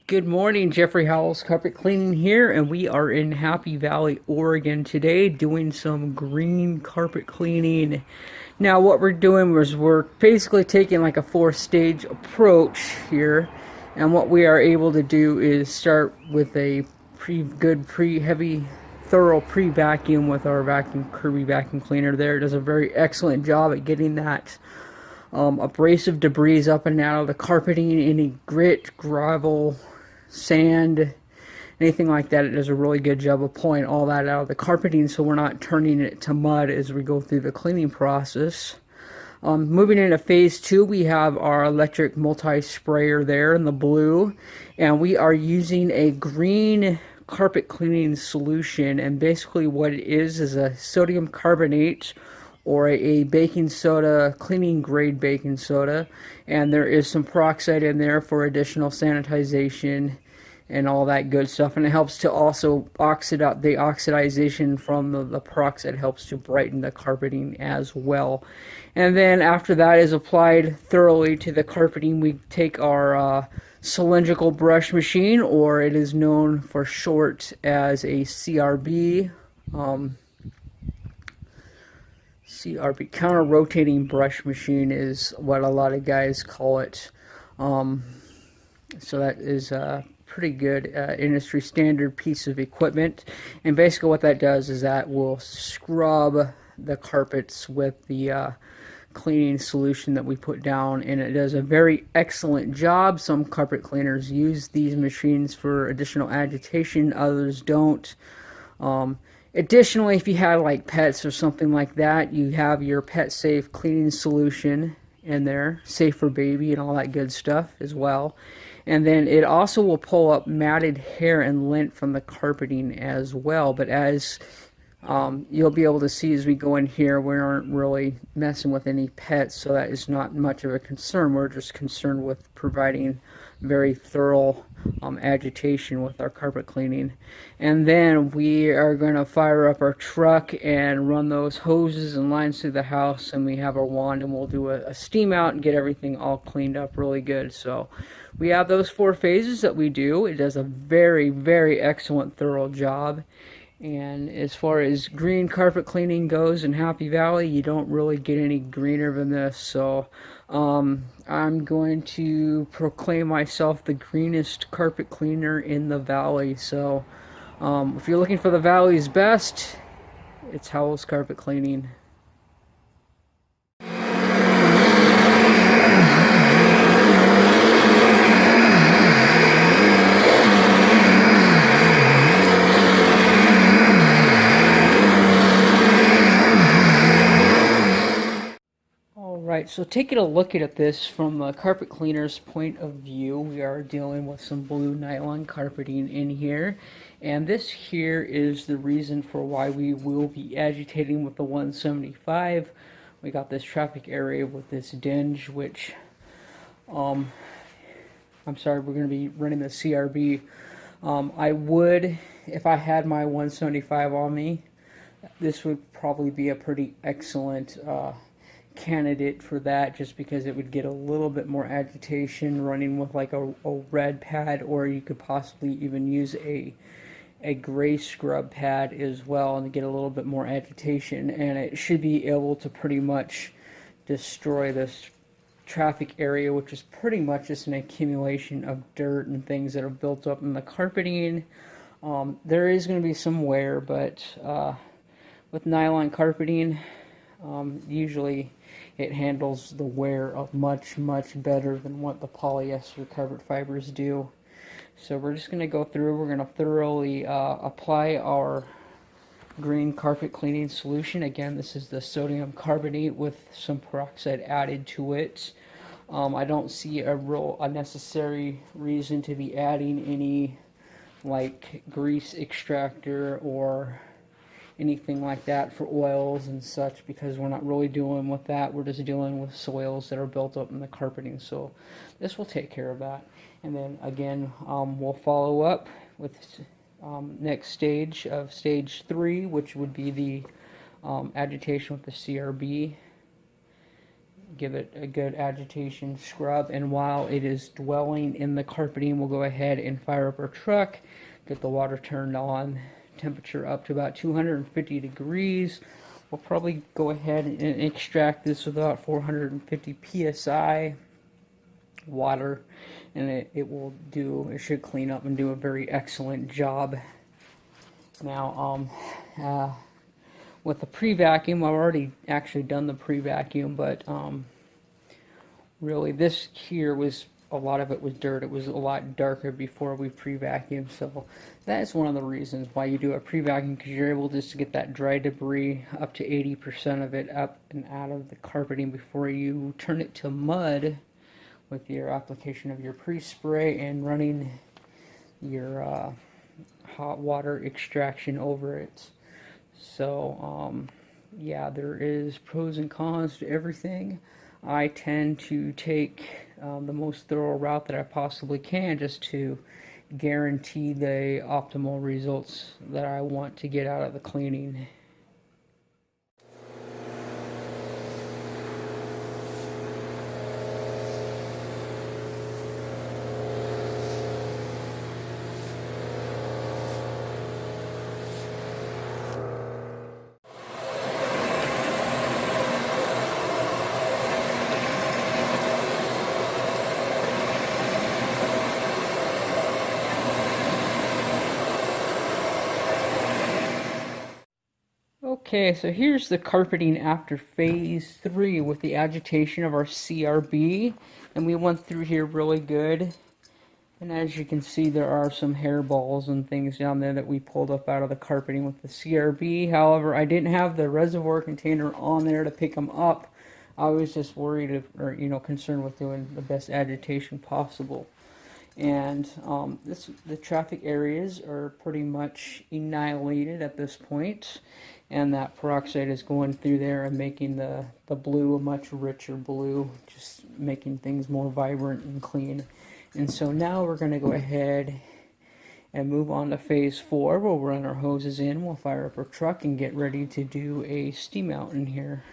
Good morning, Jeffrey Howells Carpet Cleaning here, and we are in Happy Valley, Oregon today doing some green carpet cleaning. Now what we're doing is we're basically taking like a four-stage approach here, and what we are able to do is start with a heavy, thorough pre-vacuum with our Kirby vacuum cleaner there. It does a very excellent job at getting that abrasive debris up and out of the carpeting, any grit, gravel, sand, anything like that. It does a really good job of pulling all that out of the carpeting so we're not turning it to mud as we go through the cleaning process. Moving into phase 2, we have our electric multi-sprayer there in the blue, and we are using a green carpet cleaning solution, and basically what it is a sodium carbonate or a baking soda, cleaning grade baking soda, and there is some peroxide in there for additional sanitization and all that good stuff, and it helps to also oxidize. The oxidization from the peroxide helps to brighten the carpeting as well. And then after that is applied thoroughly to the carpeting, we take our cylindrical brush machine, or it is known for short as a CRB, counter rotating brush machine is what a lot of guys call it. So that is a pretty good industry standard piece of equipment, and basically what that does is that will scrub the carpets with the cleaning solution that we put down, and it does a very excellent job. Some carpet cleaners use these machines for additional agitation, others don't. Additionally, if you have like pets or something like that, you have your pet safe cleaning solution in there, safe for baby and all that good stuff as well. And then it also will pull up matted hair and lint from the carpeting as well. But as you'll be able to see as we go in here, we aren't really messing with any pets, so that is not much of a concern. We're just concerned with providing very thorough agitation with our carpet cleaning. And then we are going to fire up our truck and run those hoses and lines through the house, and we have our wand, and we'll do a steam out and get everything all cleaned up really good. So we have those 4 phases that we do. It does a very, very excellent, thorough job. And as far as green carpet cleaning goes in Happy Valley, you don't really get any greener than this. So I'm going to proclaim myself the greenest carpet cleaner in the valley. So if you're looking for the valley's best, it's Howells Carpet Cleaning. Alright, so taking a look at this from the carpet cleaner's point of view, we are dealing with some blue nylon carpeting in here, and this here is the reason for why we will be agitating with the 175. We got this traffic area with this dinge, which I'm sorry, we're going to be running the CRB. I would, if I had my 175 on me, this would probably be a pretty excellent candidate for that, just because it would get a little bit more agitation running with like a red pad, or you could possibly even use a gray scrub pad as well and get a little bit more agitation, and it should be able to pretty much destroy this traffic area, which is pretty much just an accumulation of dirt and things that are built up in the carpeting. There is going to be some wear, but with nylon carpeting, usually it handles the wear of much better than what the polyester carpet fibers do. So we're just going to go through, we're going to thoroughly apply our green carpet cleaning solution. Again, this is the sodium carbonate with some peroxide added to it. I don't see a necessary reason to be adding any like grease extractor or anything like that for oils and such, because we're not really dealing with that. We're just dealing with soils that are built up in the carpeting, so this will take care of that. And then again, we'll follow up with next stage of stage 3, which would be the agitation with the CRB. give it a good agitation scrub. And while it is dwelling in the carpeting, we'll go ahead and fire up our truck, get the water turned on, temperature up to about 250 degrees. We'll probably go ahead and extract this with about 450 psi water, and it should clean up and do a very excellent job. Now, with the pre-vacuum, I've already actually done the pre-vacuum, but really this here was, a lot of it was dirt. It was a lot darker before we pre-vacuumed, so that is one of the reasons why you do a pre-vacuum, because you're able just to get that dry debris, up to 80% of it, up and out of the carpeting before you turn it to mud with your application of your pre-spray and running your hot water extraction over it. So yeah, there is pros and cons to everything. I tend to take the most thorough route that I possibly can, just to guarantee the optimal results that I want to get out of the cleaning. Okay, so here's the carpeting after phase 3 with the agitation of our CRB, and we went through here really good. And as you can see, there are some hairballs and things down there that we pulled up out of the carpeting with the CRB. However, I didn't have the reservoir container on there to pick them up. I was just worried, or concerned with doing the best agitation possible. And the traffic areas are pretty much annihilated at this point, and that peroxide is going through there and making the blue a much richer blue, just making things more vibrant and clean. And so now we're going to go ahead and move on to phase 4. We'll run our hoses in, we'll fire up our truck and get ready to do a steam out in here.